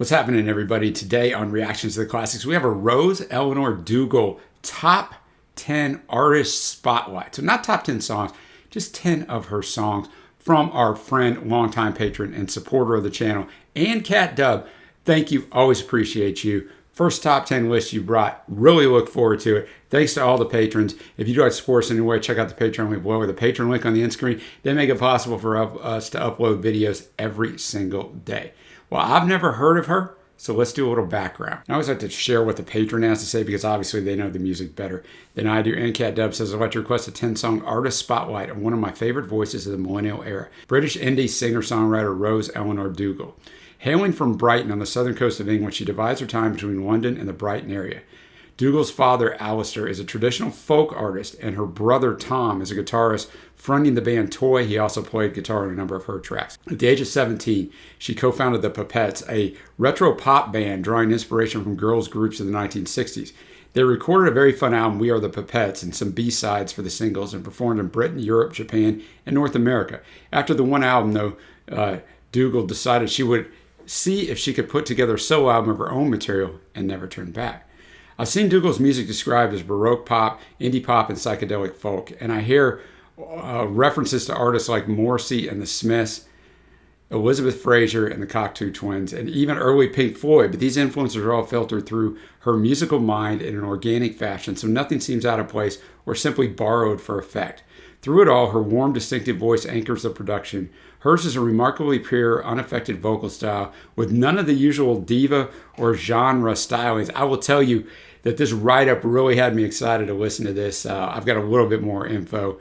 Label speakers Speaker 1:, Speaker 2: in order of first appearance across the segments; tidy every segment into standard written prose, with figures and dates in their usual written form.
Speaker 1: What's happening, everybody? Today on Reactions to the Classics, we have a Rose Elinor Dougall top 10 artist spotlight. So not top 10 songs, just 10 of her songs from our friend, longtime patron, and supporter of the channel, and Cat Dub. Thank you. Always appreciate you. First top 10 list you brought. Really look forward to it. Thanks to all the patrons. If you'd like to support us in any way, check out the Patreon link below or the Patreon link on the end screen. They make it possible for us to upload videos every single day. Well, I've never heard of her, so let's do a little background. I always like to share what the patron has to say because obviously they know the music better than I do. And Cat Dub says, I'd like to request a 10-song artist spotlight of one of my favorite voices of the millennial era, British indie singer-songwriter Rose Elinor Dougall. Hailing from Brighton on the southern coast of England, she divides her time between London and the Brighton area. Dougall's father, Alistair, is a traditional folk artist, and her brother, Tom, is a guitarist fronting the band Toy. He also played guitar on a number of her tracks. At the age of 17, she co-founded the Pipettes, a retro pop band drawing inspiration from girls' groups of the 1960s. They recorded a very fun album, We Are the Pipettes, and some B-sides for the singles, and performed in Britain, Europe, Japan, and North America. After the one album, though, Dougall decided she would see if she could put together a solo album of her own material and never turn back. I've seen Dougall's music described as Baroque pop, indie pop, and psychedelic folk, and I hear references to artists like Morrissey and the Smiths, Elizabeth Fraser and the Cocteau Twins, and even early Pink Floyd, but these influences are all filtered through her musical mind in an organic fashion, so nothing seems out of place or simply borrowed for effect. Through it all, her warm, distinctive voice anchors the production. Hers is a remarkably pure, unaffected vocal style with none of the usual diva or genre stylings. I will tell you that this write-up really had me excited to listen to this. I've got a little bit more info.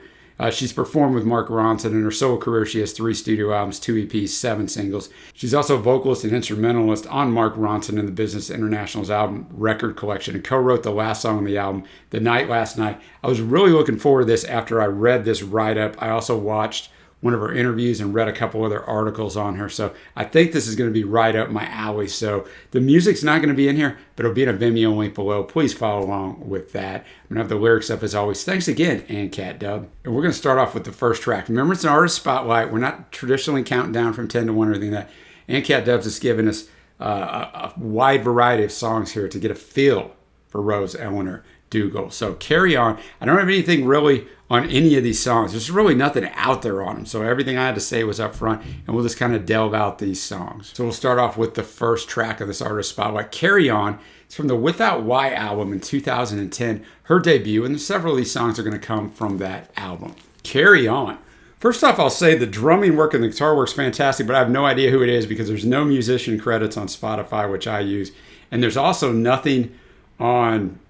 Speaker 1: She's performed with Mark Ronson. In her solo career, she has 3 studio albums, 2 EPs, 7 singles. She's also a vocalist and instrumentalist on Mark Ronson and the Business International's album record collection, and co-wrote the last song on the album, The Night Last Night. I was really looking forward to this after I read this write-up. I also watched one of her interviews and read a couple other articles on her. So I think this is going to be right up my alley. So the music's not going to be in here, but it'll be in a Vimeo link below. Please follow along with that. I'm going to have the lyrics up as always. Thanks again, and Cat Dub. And we're going to start off with the first track. Remember, it's an artist spotlight. We're not traditionally counting down from 10 to 1 or anything like that. And Cat Dub's just giving us a wide variety of songs here to get a feel for Rose Elinor Dougall. So Carry On. I don't have anything really on any of these songs. There's really nothing out there on them. So everything I had to say was up front, and we'll just kind of delve out these songs. So we'll start off with the first track of this artist spotlight, Carry On. It's from the Without Why album in 2010, her debut, and several of these songs are going to come from that album. Carry On. First off, I'll say the drumming work and the guitar work's fantastic, but I have no idea who it is because there's no musician credits on Spotify, which I use. And there's also nothing on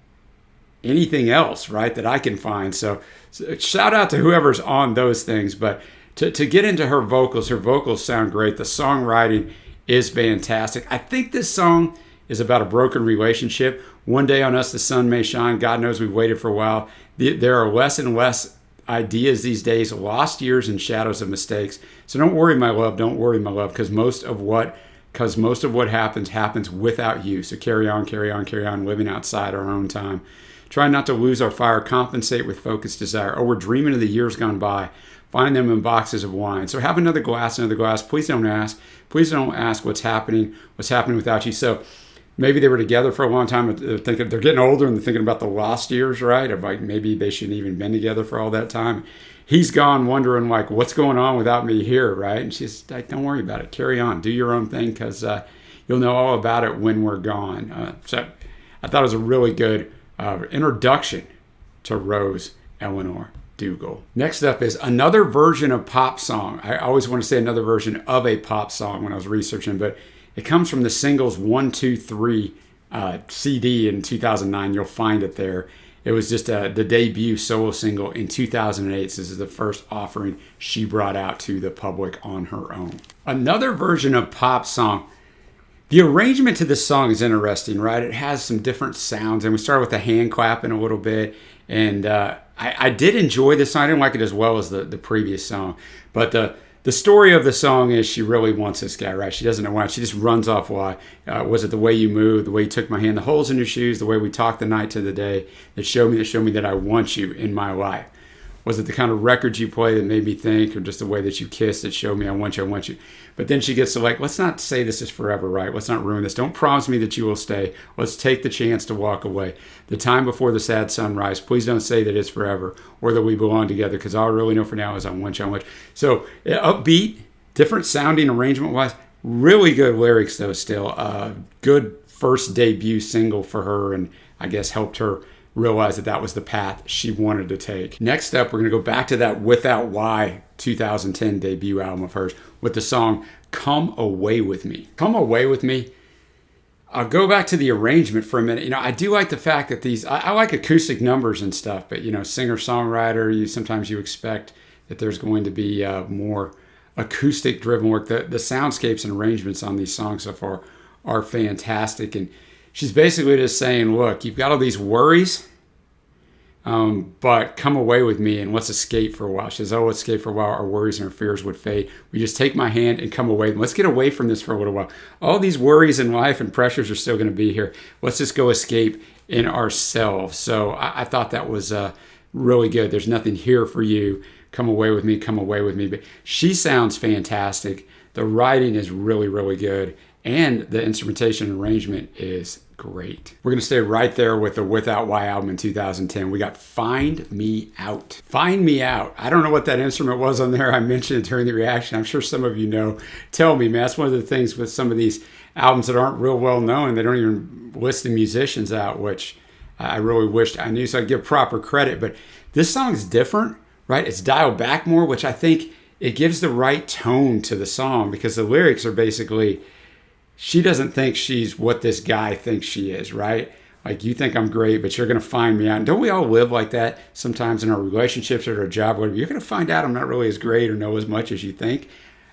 Speaker 1: anything else, right, that I can find. So shout out to whoever's on those things. But to get into her vocals sound great. The songwriting is fantastic. I think this song is about a broken relationship. One day on us the sun may shine. God knows we've waited for a while. There are less and less ideas these days, lost years and shadows of mistakes. So don't worry, my love, because most of what happens without you. So carry on, living outside our own time. Try not to lose our fire, compensate with focused desire. Oh, we're dreaming of the years gone by. Find them in boxes of wine. So have another glass. Please don't ask. Please don't ask what's happening without you. So maybe they were together for a long time. They're getting older and they're thinking about the lost years, right? Or like maybe they shouldn't even been together for all that time. He's gone wondering like, what's going on without me here, right? And she's like, don't worry about it. Carry on. Do your own thing because you'll know all about it when we're gone. So I thought it was a really good introduction to Rose Elinor Dougall. Next up is another version of pop song. I always want to say another version of a pop song when I was researching, but it comes from the singles 1, 2, 3 CD in 2009. You'll find it there. It was just the debut solo single in 2008. So this is the first offering she brought out to the public on her own. Another version of pop song. The arrangement to this song is interesting, right? It has some different sounds, and we started with the hand clapping a little bit, and I did enjoy this song. I didn't like it as well as the previous song, but the story of the song is she really wants this guy, right? She doesn't know why. She just runs off why. Was it the way you moved, the way you took my hand, the holes in your shoes, the way we talked the night to the day that showed me that I want you in my life? Was it the kind of records you play that made me think, or just the way that you kissed that showed me I want you, I want you? But then she gets to like, let's not say this is forever, right? Let's not ruin this. Don't promise me that you will stay. Let's take the chance to walk away. The time before the sad sunrise, please don't say that it's forever or that we belong together, because all I really know for now is I want you, I want you. So upbeat, different sounding arrangement-wise, really good lyrics though still. Good first debut single for her, and I guess helped her realize that that was the path she wanted to take. Next up, we're going to go back to that Without Why 2010 debut album of hers with the song Come Away With Me. Come Away With Me. I'll go back to the arrangement for a minute. I do like the fact that these, I like acoustic numbers and stuff, but singer-songwriter, sometimes you expect that there's going to be more acoustic driven work. The soundscapes and arrangements on these songs so far are fantastic. And she's basically just saying, look, you've got all these worries, but come away with me and let's escape for a while. She says, let's escape for a while. Our worries and our fears would fade. We just take my hand and come away. Let's get away from this for a little while. All these worries in life and pressures are still going to be here. Let's just go escape in ourselves. So I thought that was really good. There's nothing here for you. Come away with me. Come away with me. But she sounds fantastic. The writing is really, really good. And the instrumentation and arrangement is great. We're going to stay right there with the Without Why album in 2010. We got Find Me Out. Find Me Out. I don't know what that instrument was on there. I mentioned it during the reaction. I'm sure some of you know. Tell me, man. That's one of the things with some of these albums that aren't real well known. They don't even list the musicians out, which I really wished I knew so I'd give proper credit. But this song is different, right? It's dialed back more, which I think it gives the right tone to the song, because the lyrics are basically, she doesn't think she's what this guy thinks she is, right? Like, you think I'm great, but you're going to find me out. And don't we all live like that sometimes in our relationships or our job? Whatever. You're going to find out I'm not really as great or know as much as you think.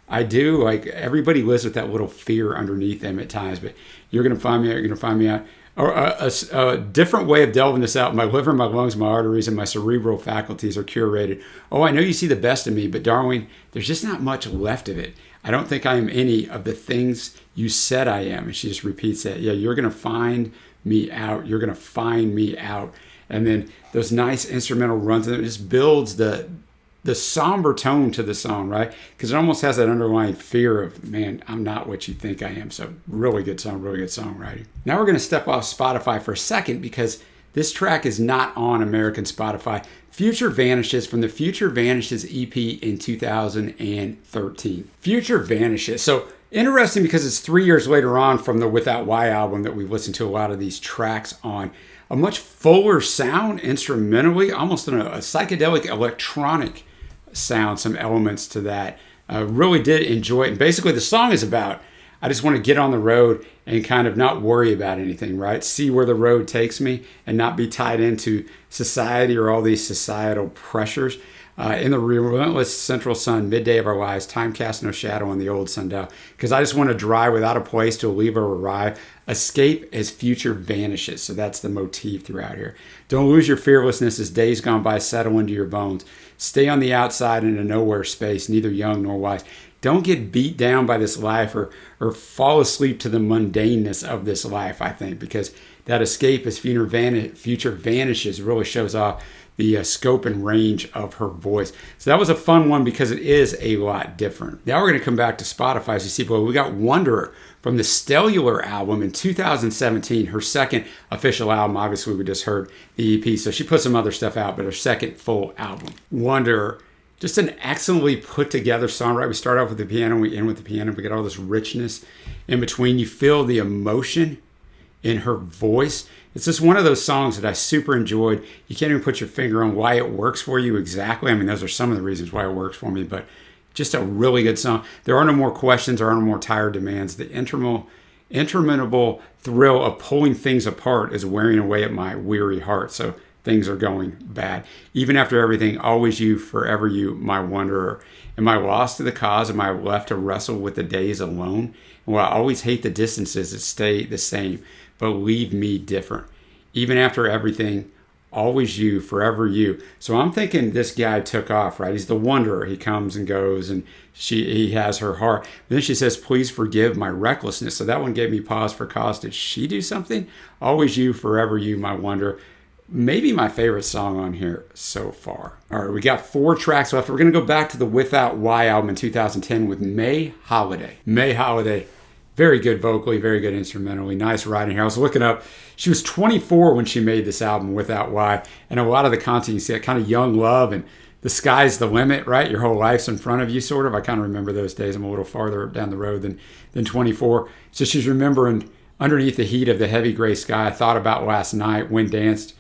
Speaker 1: I do. Like, everybody lives with that little fear underneath them at times. But you're going to find me out. You're going to find me out. Or a different way of delving this out. My liver, my lungs, my arteries, and my cerebral faculties are curated. Oh, I know you see the best of me, but darling, there's just not much left of it. I don't think I am any of the things you said I am. And she just repeats that. Yeah, you're going to find me out. You're going to find me out. And then those nice instrumental runs, and it just builds the somber tone to the song, right? Because it almost has that underlying fear of, man, I'm not what you think I am. So really good song, really good songwriting. Now we're going to step off Spotify for a second, because this track is not on American Spotify. Future Vanishes from the Future Vanishes EP in 2013. Future Vanishes. So interesting, because it's 3 years later on from the Without Why album that we've listened to a lot of these tracks on. A much fuller sound instrumentally, almost a psychedelic electronic sound, some elements to that. Really did enjoy it. And basically the song is about, I just want to get on the road and kind of not worry about anything, right? See where the road takes me and not be tied into society or all these societal pressures. In the relentless central sun, midday of our lives, time casts no shadow on the old sundial. Because I just want to drive without a place to leave or arrive. Escape as future vanishes. So that's the motif throughout here. Don't lose your fearlessness as days gone by settle into your bones. Stay on the outside in a nowhere space, neither young nor wise. Don't get beat down by this life or fall asleep to the mundaneness of this life, I think, because that escape as future vanishes really shows off the scope and range of her voice. So that was a fun one, because it is a lot different. Now we're going to come back to Spotify. As you see, we got Wanderer from the Stellar album in 2017, her second official album. Obviously, we just heard the EP, so she put some other stuff out, but her second full album. Wanderer, just an excellently put together song, right? We start off with the piano, we end with the piano. We get all this richness in between. You feel the emotion in her voice. It's just one of those songs that I super enjoyed. You can't even put your finger on why it works for you exactly. I mean, those are some of the reasons why it works for me, but just a really good song. There are no more questions. There are no more tired demands. The interminable thrill of pulling things apart is wearing away at my weary heart. So things are going bad. Even after everything, always you, forever you, my wanderer. Am I lost to the cause? Am I left to wrestle with the days alone? And while I always hate the distances that stay the same, but leave me different. Even after everything, always you, forever you. So I'm thinking this guy took off, right? He's the wanderer. He comes and goes, and he has her heart. But then she says, please forgive my recklessness. So that one gave me pause for cause. Did she do something? Always you, forever you, my wanderer. maybe my favorite song on here so far. All right, we got 4 tracks left. We're going to go back to the Without Why album in 2010 with May Holiday. May Holiday, very good vocally, very good instrumentally, nice writing here. I was looking up, she was 24 when she made this album, Without Why, and a lot of the content, you see that kind of young love and the sky's the limit, right? Your whole life's in front of you, sort of. I kind of remember those days. I'm a little farther down the road than 24. So she's remembering underneath the heat of the heavy gray sky, I thought about last night, wind danced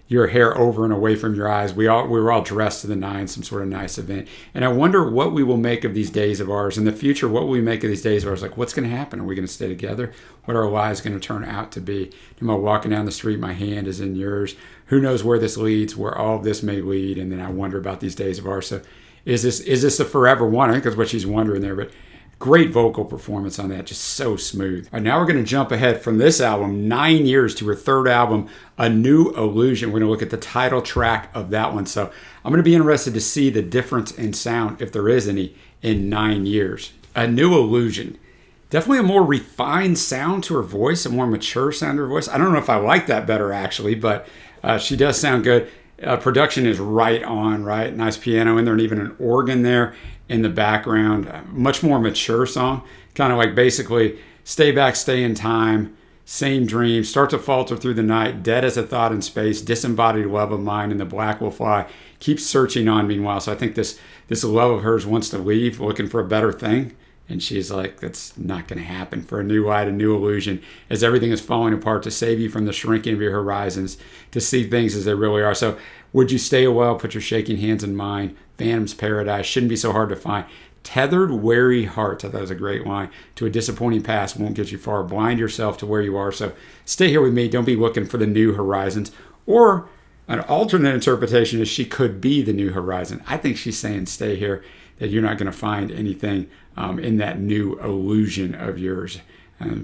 Speaker 1: your hair over and away from your eyes. We were all dressed to the nines, some sort of nice event. And I wonder what we will make of these days of ours. In the future, what will we make of these days of ours? Like, what's going to happen? Are we going to stay together? What are our lives going to turn out to be? Am I walking down the street, my hand is in yours? Who knows where this leads, where all of this may lead? And then I wonder about these days of ours. So is this the forever one? I think that's what she's wondering there. But great vocal performance on that, just so smooth. All right, now we're going to jump ahead from this album 9 years to her third album, A New Illusion. We're going to look at the title track of that one. So I'm going to be interested to see the difference in sound, if there is any, in 9 years. A New Illusion. Definitely a more refined sound to her voice, a more mature sound to her voice. I don't know if I like that better, actually, but she does sound good. Production is right on, right? Nice piano in there and even an organ there in the background. Much more mature song. Kind of like basically stay back, stay in time, same dream, start to falter through the night, dead as a thought in space, disembodied love of mine, and the black will fly. Keep searching on meanwhile. So I think this love of hers wants to leave, looking for a better thing. And she's like, that's not going to happen. For a new light, a new illusion, as everything is falling apart, to save you from the shrinking of your horizons, to see things as they really are. So would you stay a while, put your shaking hands in mine? Phantom's paradise shouldn't be so hard to find. Tethered, weary heart, I thought was a great line, to a disappointing past won't get you far. Blind yourself to where you are. So stay here with me. Don't be looking for the new horizons. Or an alternate interpretation is she could be the new horizon. I think she's saying stay here, that you're not going to find anything in that new illusion of yours.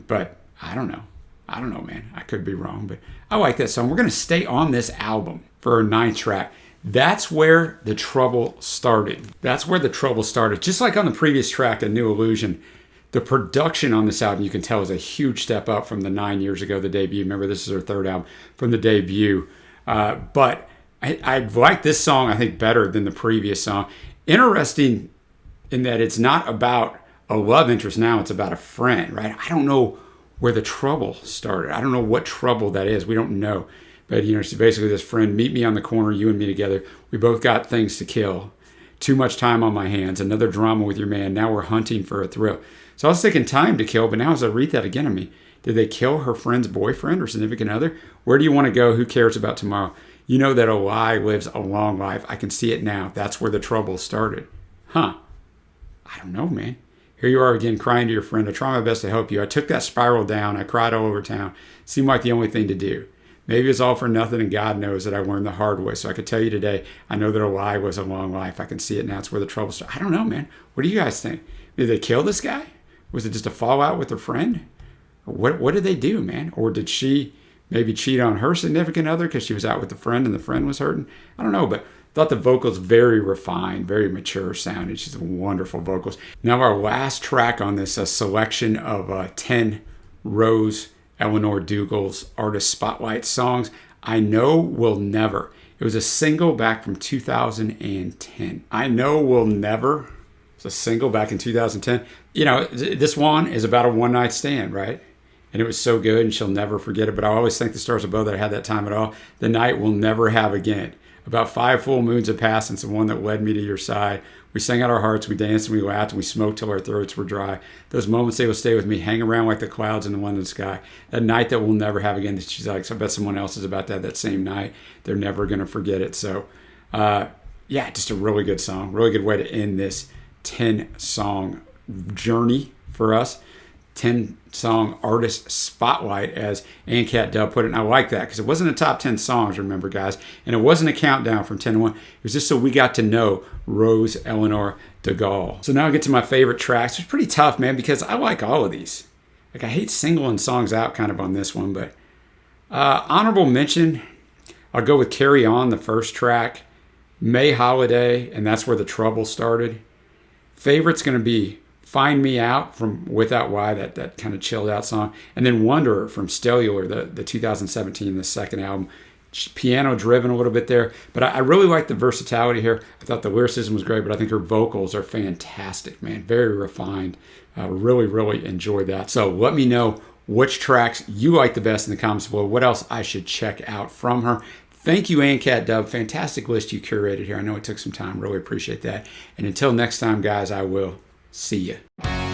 Speaker 1: But I don't know. I don't know, man. I could be wrong, but I like that song. We're going to stay on this album for our 9th track. That's where the trouble started. That's where the trouble started. Just like on the previous track, A New Illusion, the production on this album, you can tell, is a huge step up from the 9 years ago, the debut. Remember, this is her third album from the debut. But I like this song, I think, better than the previous song. Interesting in that it's not about a love interest now, it's about a friend, right? I don't know where the trouble started. I don't know what trouble that is. We don't know. But, so basically this friend, meet me on the corner, you and me together. We both got things to kill. Too much time on my hands. Another drama with your man. Now we're hunting for a thrill. So I was thinking time to kill, but now as I read that again, did they kill her friend's boyfriend or significant other? Where do you want to go? Who cares about tomorrow? You know that a lie lives a long life. I can see it now. That's where the trouble started. Huh. I don't know, man. Here you are again crying to your friend. I try my best to help you. I took that spiral down. I cried all over town. Seemed like the only thing to do. Maybe it's all for nothing, and God knows that I learned the hard way. So I could tell you today, I know that a lie was a long life. I can see it now. It's where the trouble started. I don't know, man. What do you guys think? Did they kill this guy? Was it just a fallout with her friend? What did they do, man? Or did she maybe cheat on her significant other because she was out with a friend and the friend was hurting? I don't know, but I thought the vocals very refined, very mature sounding. She's wonderful vocals. Now our last track on this, a selection of 10 Rose Elinor Dougall's Artist Spotlight songs. I Know We'll Never. It was a single back from 2010. I Know We'll Never. It's a single back in 2010. This one is about a one-night stand, right? And it was so good, and she'll never forget it. But I always thank the stars above that I had that time at all. The night we'll never have again. About 5 full moons have passed since the one that led me to your side. We sang out our hearts, we danced and we laughed, and we smoked till our throats were dry. Those moments, they will stay with me, hang around like the clouds in the London sky. That night that we'll never have again. She's like, so I bet someone else is about to have that same night. They're never going to forget it. So, just a really good song. Really good way to end this 10-song journey for us. 10-song artist spotlight, as AnCat Dub put it. And I like that because it wasn't a top 10 songs, remember, guys. And it wasn't a countdown from 10 to 1. It was just so we got to know Rose Elinor Dougall. So now I get to my favorite tracks. It's pretty tough, man, because I like all of these. Like, I hate singling songs out kind of on this one, but honorable mention, I'll go with Carry On, the first track. May Holiday, and that's where the trouble started. Favorite's going to be Find Me Out from Without Why, that kind of chilled out song. And then Wanderer from Stellular, the 2017, the second album. piano driven a little bit there. But I really like the versatility here. I thought the lyricism was great, but I think her vocals are fantastic, man. Very refined. Really, really enjoyed that. So let me know which tracks you like the best in the comments below. What else I should check out from her. Thank you, ANCAT Dub. Fantastic list you curated here. I know it took some time. Really appreciate that. And until next time, guys, I will see you.